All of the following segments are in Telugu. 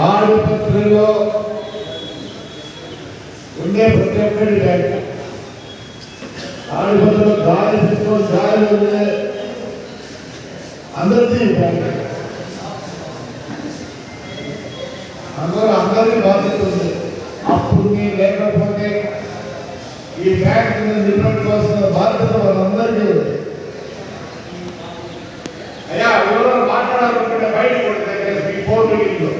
ఆసుపత్రిలో ఉండే ప్రతి ఒక్కరి బ్యాంక్, ఆసుపత్రిలో గాలి తీసుకొని గాలి ఉండే అందరికీ బ్యాంక్, అందరికీ బాధ్యత ఉంది. అప్పుడు లేకపోతే ఈ బ్యాంక్ నిర్వహించవలసిన బాధ్యత వాళ్ళందరికీ ఉంది. అయ్యా ఎవరో మాట్లాడాలనుకుంటే బయట మీ ఫోన్ మీటింగ్లో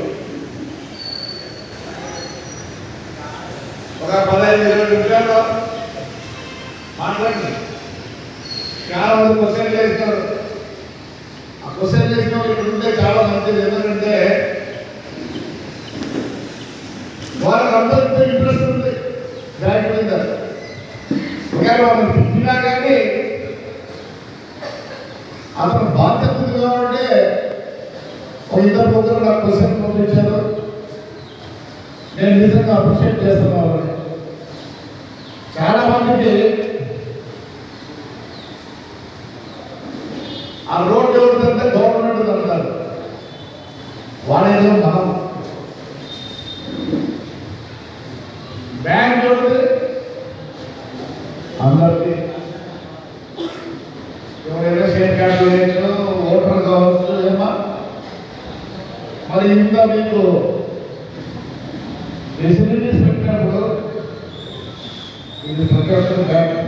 ఒక 15-20 నిమిషాల్లో మాట్లాడండి. చాలా మంది క్వశ్చన్ చేస్తున్నారు. ఆ క్వశ్చన్ చేసిన వాళ్ళు ఇక్కడ ఉంటే చాలా మంచిది. ఎందుకంటే వాళ్ళకి అందరికీ ఇంట్రెస్ట్ ఉంది బ్యాంక్ మీద. ఒకవేళ వాళ్ళని తిట్టినా కానీ అతను బాధ్యత ఉంది కాబట్టి ఒక 2-3 నాకు క్వశ్చన్ పంపించారు. నేను నిజంగా అప్రిషియేట్ చేస్తున్నాను. చాలా మందికి ఆ రోడ్డు ఎవరిదంటే గవర్నమెంట్ అంటారు. వాడేదో మనం బ్యాంక్ ఎవరిది అందరికీ. ఎవరైనా షేర్ కార్డు వేయచ్చు, ఓటర్ కావచ్చు, ఏమా మరి ఇంత మీకు ఫెసిలిటీస్ పెట్టినప్పుడు ఇది ప్రతి ఒక్కరు బ్యాంక్.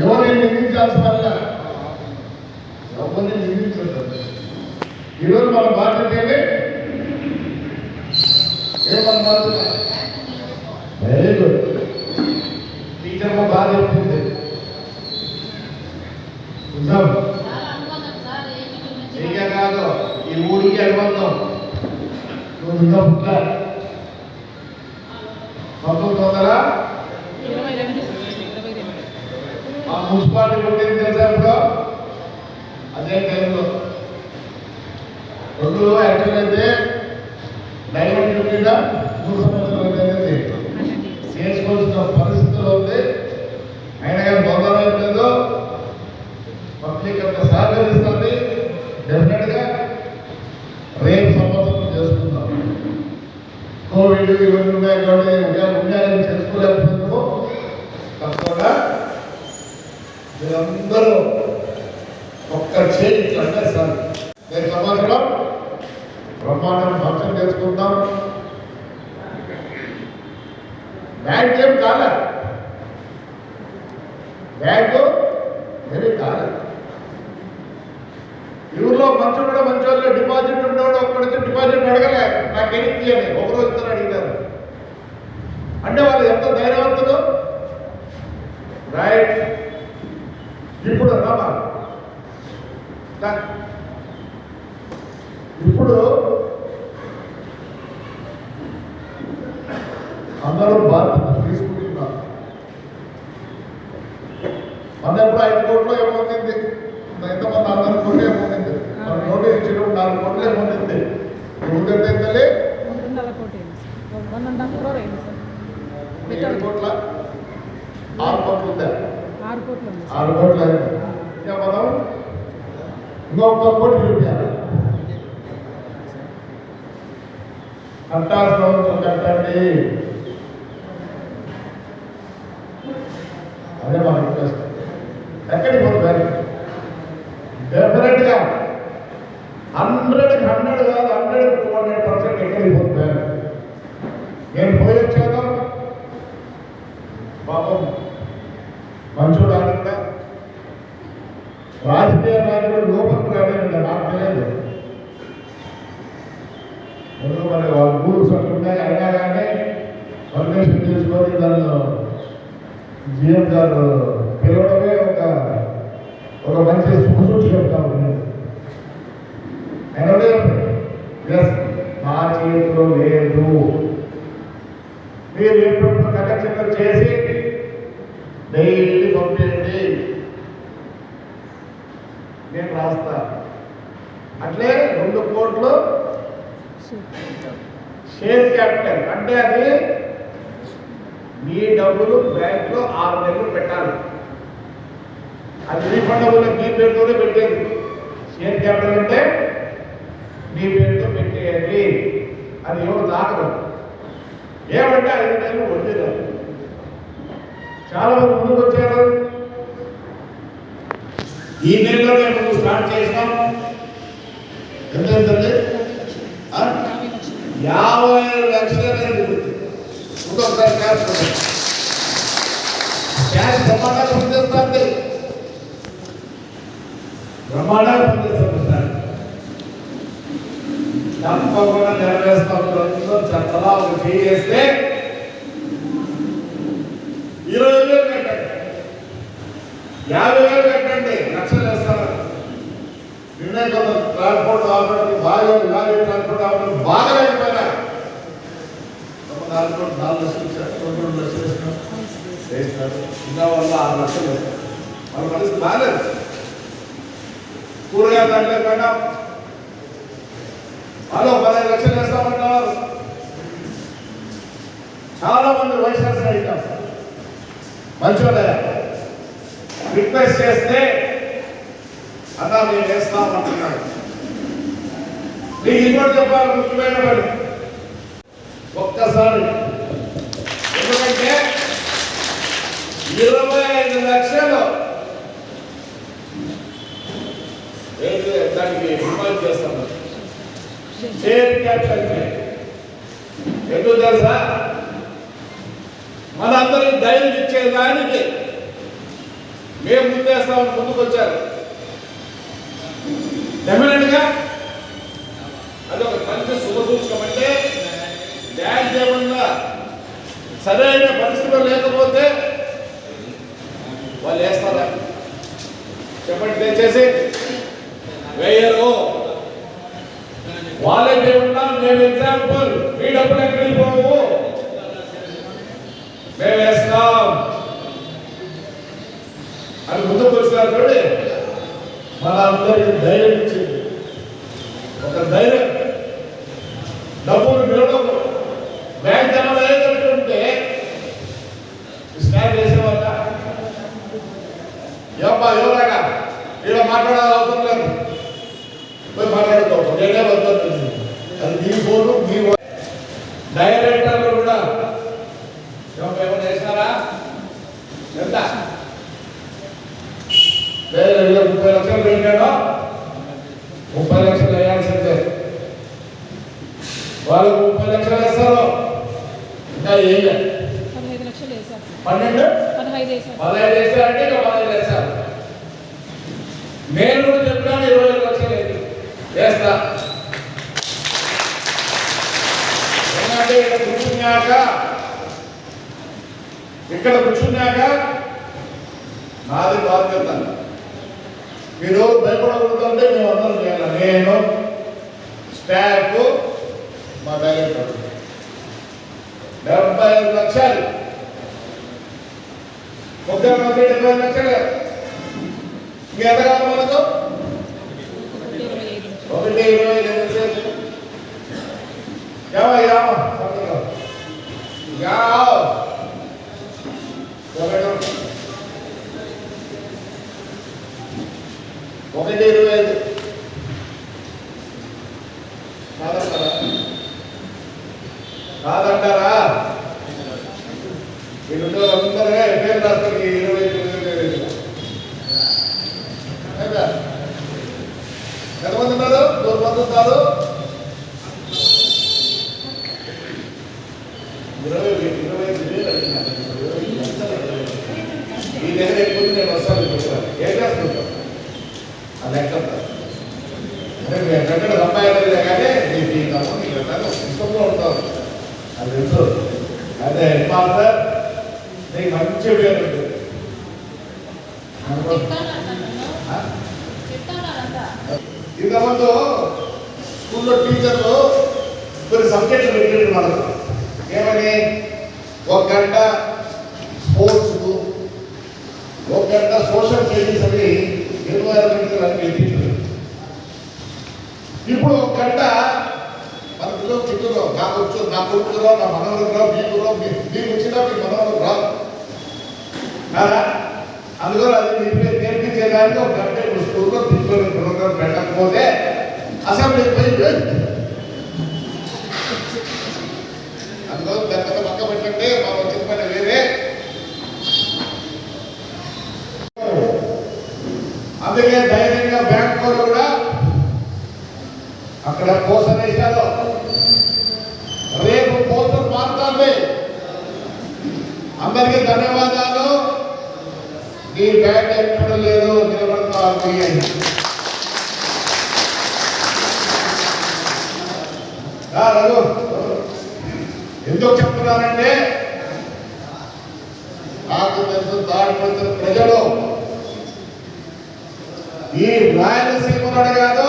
ఎవరిని నిర్మించాల్సిన వల్ల ఎవరిని నిర్మించదు. ఈరోజు మన బాధ్యత ఏమన్న బాధ్యత వెరీ గుడ్. టీచర్ మా బాగా చెప్తుంది. ఇంకా కాదు ఈ ఊరికి అనుబంధం. నువ్వు ఇంకా పుట్టాలి 1900 ఆ మున్సిపాలిటీ పుట్టింది తెలుసా? ఇప్పుడు అదే టైంలో రెండు యాక్చువల్ అయితే డైమండ్ మీద 3 సంవత్సరాలు అనేది చేసుకోవాల్సిన పరిస్థితుల్లో ఉంది. అయినా కానీ బొందలేదు. పబ్లిక్ అంత సహకరిస్తుంది. డెఫినెట్గా రేపు సంవత్సరం చేసుకుందాం. కోవిడ్ ఇవన్నీ ఉన్నాయి కాబట్టి ఉండాలని చేసుకోలేకపోతున్నాము. తప్పకుండా మీరందరూ ఒక్క చేయి అంటే సార్ రేపు సంవత్సరం బ్రహ్మాండం ఫంక్షన్ చేసుకుందాం. బ్యాంక్ ఏం కాలే, బ్యాంకు ఏమీ కాలే. ఊళ్ళో మంచి కూడా మంచి వాళ్ళు డిపాజిట్ ఉండేవాడు ఒక్కడికి డిపాజిట్ అడగలే. నాకు ఎనికి అని ఒకరోజు ఇద్దరు అడిగారు. అంటే వాళ్ళు ఎంత ధైర్యవంతులు. రైట్. ఇప్పుడు రామా ఇప్పుడు అందరూ బాధ్యత తీసుకుంటున్నారు. అన్నప్పుడు 5 కోట్లు ఏమవుతుంది, ఎంతమంది అందరూ కోట్లు ఏమవుతుంది, మన నోటీస్ ఇచ్చినప్పుడు 4 కోట్లు ఏమవుతుంది. ఉందంటే 7 కోట్ల 6 కోట్లు ఉందా? 6 కోట్లు అయింది. ఇక మనం ఇంకొక కోటి చూపించాలి. కట్టాల్సిన అవసరం కట్టండి. అదే మన రిక్వెస్ట్. ఎక్కడికి పోతుంది? డెఫినెట్గా 100కి 100 కాదు, 100కి 200% ఎక్కడికి పోతుంది. నేను పోయి వచ్చాను. పాపం మంచోడు ఆనంద రాజకీయ నాయకుడు లోపలికి రాలేదండి. నాకు తెలియదు. ముందు మరి వాళ్ళ రూల్స్ అంటున్నాయి. అయినా కానీ పర్మిషన్ తీసుకొని నన్ను జిఎం గారు పిలవడమే ఒక మంచి శుభసూచి చెప్తాను. ఎస్ నా చేతిలో లేదు. మీరు ఎప్పుడు కనెక్షన్ చేసి డైలీ పంపించండి, నేను రాస్తా. అట్లే 2 కోట్లు షేర్ క్యాపిటల్. అంటే అది మీ డబ్బులు బ్యాంకులో 6 నెలలు పెట్టాలి. అది రీఫండబుల్ మీ పేరుతోనే పెట్టేది. షేర్ క్యాపిటల్ అంటే చాలా మంది ముందుకు వచ్చారు. ఈ నెలలోనే ముందు స్టార్ట్ చేసినాం. ఎంతండి 50 లక్షలు ఇంకొకసారి క్యాష్ బ్రహ్మాండంగా పనిచేస్తుంది. బ్రహ్మాండంగా పనిచేస్తుంది. తప్పకుండా నెరవేరుస్తాం. చట్టలా ఒక చేస్తే 20,000 కట్టండి, 50,000 కట్టండి, లక్షలు వేస్తారు. నిన్నే కొంత ట్రాన్స్పోర్ట్ ఆపరేటర్ బాగా ట్రాన్స్పోర్ట్ ఆపరేటర్ బాగా లేకపోయినా 4 లక్షలు ఇచ్చారు, 2 లక్షలు వేసినారు. ఇంకా వల్ల 6 లక్షలు వేస్తారు. వాళ్ళ పరిస్థితి బాగాలేదు. కూరగాయలు తగ్గలేకపోయినా వాళ్ళు 15 లక్షలు వేస్తామంటున్నారు. చాలా మంది వైశాఖ అడిగాం, మంచిగా రిక్వెస్ట్ చేస్తే అన్నా మేము వేస్తామంటున్నాడు. నీకు ఇంకోటి చెప్పాలి, ముఖ్యమైన పని ఒక్కసారి. ఎందుకంటే 25 లక్షలు దానికి డిమాండ్ చేస్తాం. షేర్ క్యాపిటల్ ఎందుకు తెలుసా? మనందరికి ధైర్యం ఇచ్చేదానికి మేము ముందేస్తామని ముందుకు వచ్చారు. డెఫినెట్గా అది ఒక మంచి శుభసూచకం. అంటే బ్యాంక్ ఏమన్నా సరైన పరిస్థితులు లేకపోతే వాళ్ళు వేస్తారా చెప్పండి, దయచేసి వేయరు. వాళ్ళే ఏమన్నా మేము ఎగ్జాంపుల్, మీ డబ్బులు ఎక్కడికి పోవు, మేము వేస్తాం అని ముందుకు వచ్చినారు. చూడండి, మన అందరికి ధైర్యం ఇచ్చింది. ఒక ధైర్యం. డబ్బులు మిగడం బ్యాంక్ జమ అయ్యేటట్టుంటే స్కాన్ చేసేవాళ్ళ ఏమ్మా ఎవరాగా ఇలా మాట్లాడాలి అవసరం లేదు, పోయి మాట్లాడుకోవచ్చు. నేనే వద్దు, అది మీ ఫోను మీ డైరెక్టర్లు కూడా ఏమైనా చేసినారా? ఎంత 30 లక్షలు పెట్టాడో 30 లక్షలు వేయాల్సిందే. వాళ్ళు 30 లక్షలు వేస్తారు. ఇంకా ఏం లేదు, 15 లక్షలు వేశారు. 15 వేసారంటే ఇంకా 15 వేస్తారు. నేను కూడా చెప్పాను 20 లక్షలు వేస్తా. ఎందుకంటే ఇక్కడ కూర్చున్నాక నాది బాధ్యత. మీరు భయపడకూడదంటే మేము అందరం చేయాలి. నేను, స్టాఫ్, మా డైరెక్టర్ 75 లక్షలు, ముఖ్యమంత్రి 70 లక్షలు. ఇంకెంత కావాలి మనకు? 1.25 కాదంటారా? మీరు అందరూ పేరు రాస్తారు. 25 ఎంతమంది ఉన్నారు? 2 మంది ఉన్నారు. 25,000 అడిగినారు. ఈ దగ్గర ఎక్కువ నేను వస్తాను. ఏం చేస్తుంటాను ఆ లెక్క ఎక్కడ సంపాదన కానీ నీకు పుస్తకంలో ఉంటాను. అది తెలుసు. అదే మాస్టర్ నీకు మంచి పేరు ఉంటుంది. ఇంతకుముందు స్కూల్లో టీచర్లు కొన్ని సబ్జెక్టులు పెట్టారు మనకు. ఏమని? 1 గంట స్పోర్ట్స్, 1 గంట సోషల్ స్టడీస్ అని ఎన్వైరన్మెంటల్ అని పెట్టించారు. ఇప్పుడు 1 గంట మన పిల్లలు చిక్కులో నాకు వచ్చు, నా కొడుకులో, నా మనవరులో, మీకు వచ్చినా మీ మనవరు రాదు కదా. అందుకని అది నేర్పించేదానికి 1 గంట ఇప్పుడు స్కూల్లో పిల్లలు ప్రోగ్రాం పెట్టకపోతే అసెంబ్లీ పోయి అందులో పెద్ద పక్క పెట్టంటే మా వచ్చిన పని వేరే. అందుకే ధైర్యంగా బ్యాంక్ వాళ్ళు కూడా అక్కడ పోస్టర్ వేశారు. రేపు పోస్టర్ మారుతుంది. అందరికీ ధన్యవాదాలు. ఈ బ్యాంక్ ఎక్కడ లేదు, నిలబడతా అని ఎందుకు చెప్తున్నానంటే నాకు తెలుసు తాడిపత్రి ప్రజలు ఈ రాయలసీమలో కాదు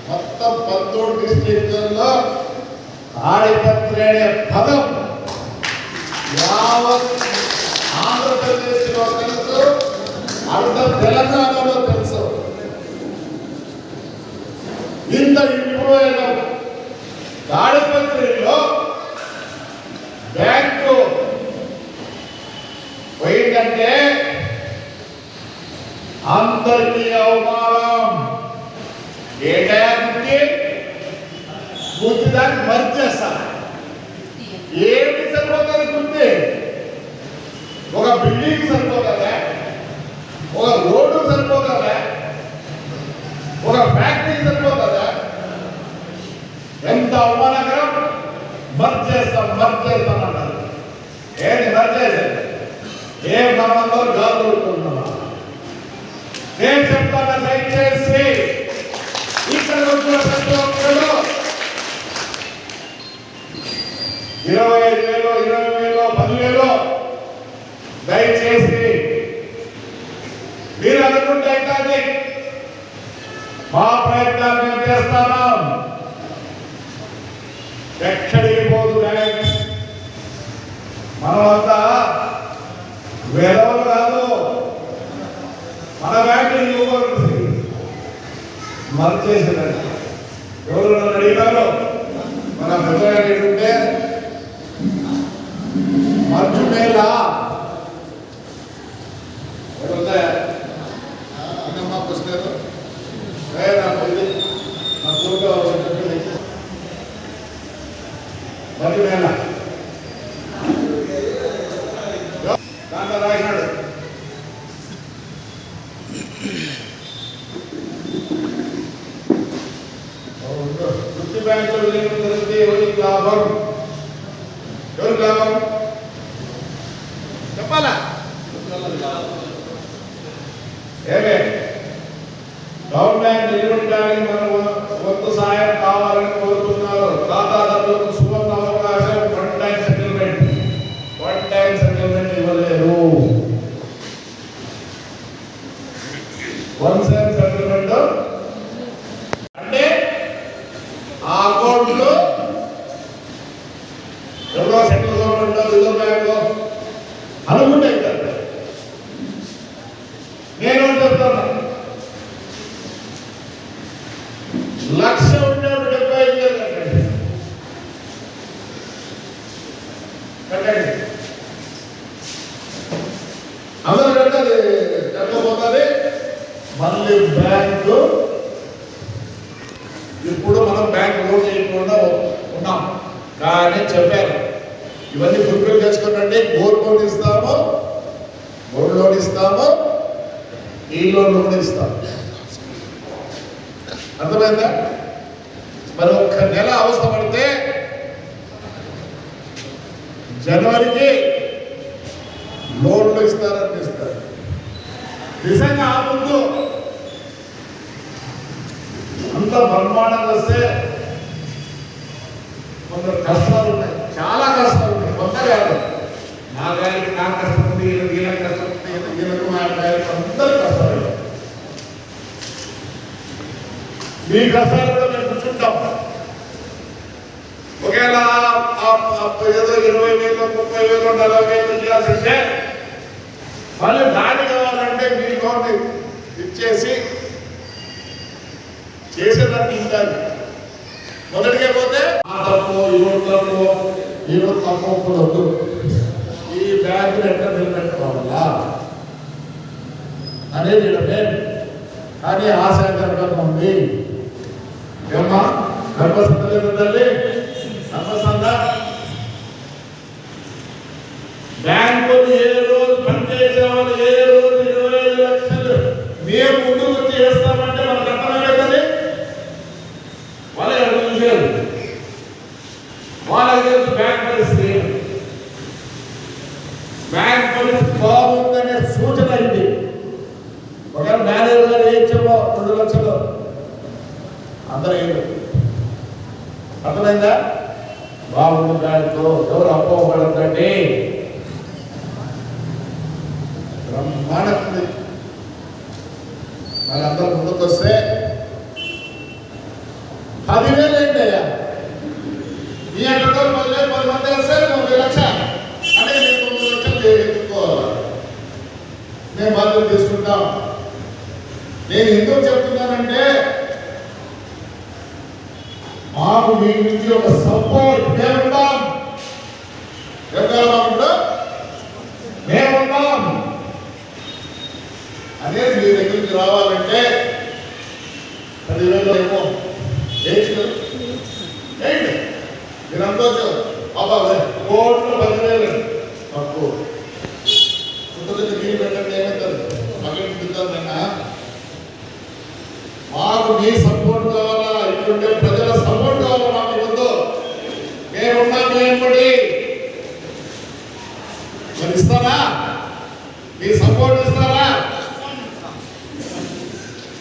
మొత్తం 13 డిస్ట్రిక్ట్లలో తాడిపత్రి అనే పదం యావత్ ఆంధ్రప్రదేశ్లో తెలుసు, అర్థం తెలంగాణలో తెలుసు. ఇంత ఇంప్రూవ్ అయిన తాడిపత్రిలో బ్యాంకు పోయిందంటే అందరికీ అవమానం. ఏటానికి గుర్తిదాన్ని మర్చి చేస్తారు. ఏమి సరిపోతుంది గుర్తి? ఒక బిల్డింగ్ సరిపోతుందా? ఒక రోడ్డు సరిపోతుందా? ఒక ఫ్యాక్టరీ సరిపోతుందా? ఎంత అవమానకరం! మర్చి చేస్తాం అన్నారు. ఏంటి మర్చి చేసేది? ఏ మనలో గాలు కొడుతున్నామా? నేను చెప్తాను, దయచేసి ఇక్కడ వచ్చిన ప్రతి ఒక్కరు 25,000, 20,000, 10,000 దయచేసి మీరు అనుకుంటే కానీ మా ప్రయత్నాలు మేము చేస్తాను. ఎక్కడికి పోదు బ్యాంక్. మనమంతా వేదవులు కాదు. మన బ్యాంకు ఇవ్వబడుతుంది మర్చేసిందండి. ఎవరు నన్ను అడిగినారు, మన పెద్దగా ఉంటే మర్చు మేళ అమ్మా పుస్తకాలు మర్చు మేళ దాంట్లో రాసినాడు. వృత్తి బ్యాంకులో జరిగితే ఎవరికి లాభం? ఎవరికి లాభం చెప్పాలా? ఏమే గవర్నమెంట్ నిలబడడానికి మనం వంతు సాయం కావాలని కోరుతున్నారు. ఖాతాదారులకు సువర్ణ అవకాశం. వన్ టైం సెటిల్మెంట్ ఇవ్వలేరు. వన్ టైం సెటిల్మెంట్ అంటే ఆ అకౌంట్లో ఎవరో సెంట్రల్ గవర్నమెంట్ రిజర్వ్ బ్యాంక్ అనుకుంటే నేను చెప్తాను, 1,00,000 ఉండేప్పుడు 75,000 కట్టండి. అందరూ కట్టాలి. కట్టకపోతే మళ్ళీ బ్యాంకు ఇప్పుడు మనం బ్యాంక్ లోన్ చేయకుండా ఉన్నాం. కానీ చెప్పారు, ఇవన్నీ ఫుల్ఫిల్ చేసుకోండి. గోల్డ్ లోన్ ఇస్తాము, గోల్డ్ లోన్ ఇస్తాము, ఈ లోన్ కూడా ఇస్తాము. అర్థమైందా? మరి ఒక్క నెల అవస్థ పడితే జనవరికి లోన్లు ఇస్తారని ఇస్తారు. నిజంగా ఆ ముందు అంత బ్రహ్మాండంగా వస్తే కొందరు కష్టాలు ఉన్నాయి, చాలా కష్టాలు ఉన్నాయి. కొంత కాదు, నా గారికి నాకు కష్టం ఉంది, వీళ్ళకి కష్టం ఉంది, వీళ్ళకు నా గారికి అందరూ కష్టాలు. మీ కష్టాలు కూడా మేము కూర్చుంటాం. ఒకవేళ ఏదో 20,000, 30,000, 40,000 చేయాల్సింటే మళ్ళీ దాడి కావాలంటే మీ లోన్ ఇచ్చేసి చేసేదాన్ని ఉండాలి. మొదటికే పోతే ఆ తప్పు ఈరోజు తప్పు వద్దు. ఈ బ్యాంకులు ఎట్లా నిలబెట్టుకోవాలా అనేది నేను కానీ ఆశాకరంగా ఉంది. ఏమ్మా గర్భసంత తల్లి, గర్భసంత బ్యాంకులు ఏ రోజు పనిచేసే వాళ్ళు ఏ రోజు 25 లక్షలు మేము ముందుకు వచ్చి వేస్తామంటే మనకు అర్థమే కదా. వాళ్ళే చూసారు, వాళ్ళకి తెలుసు బ్యాంక్ పరిస్థితి. బ్యాంక్ పరిస్థితి బాగుందనే సూచన అయింది. ఒక మేనేజర్ గారు వేయించామో 2 లక్షలు అందరూ వేయరు. అర్థమైందా? బాగుంది బ్యాంకు, ఎవరు అప్పవడండి బ్రహ్మాండంగా. మరి అందరూ ముందుకు వస్తే 10,000 ఏంటి అయ్యా? ఈ అంటతో 10,000 మంది వస్తే 1 లక్ష అంటే నేను 9 లక్షలు ఎత్తుకోవాలి. మేము బాధ్యత తీసుకుంటాం. నేను ఎందుకు చెప్తున్నానంటే మాకు మీ నుంచి ఒక సపోర్ట్ మేముంటాం. మేముంటాం అనేది మీ దగ్గరికి రావాలంటే 10,000 ఏమో ఏంటి మీరంతా బాబా కోట్లు 10,000 తక్కువ పుట్టుకొచ్చి నీళ్ళు పెట్టండి ఏమవుతుంది మగన్ తింటానన్నా. మాకు మీ సపోర్ట్ కావాలా, ఇక్కడుండే ప్రజల సపోర్ట్ కావాలా. మాకు ముందు మేమున్నా మేంపడి మరి ఇస్తారా? మీ సపోర్ట్ ఇస్తారా?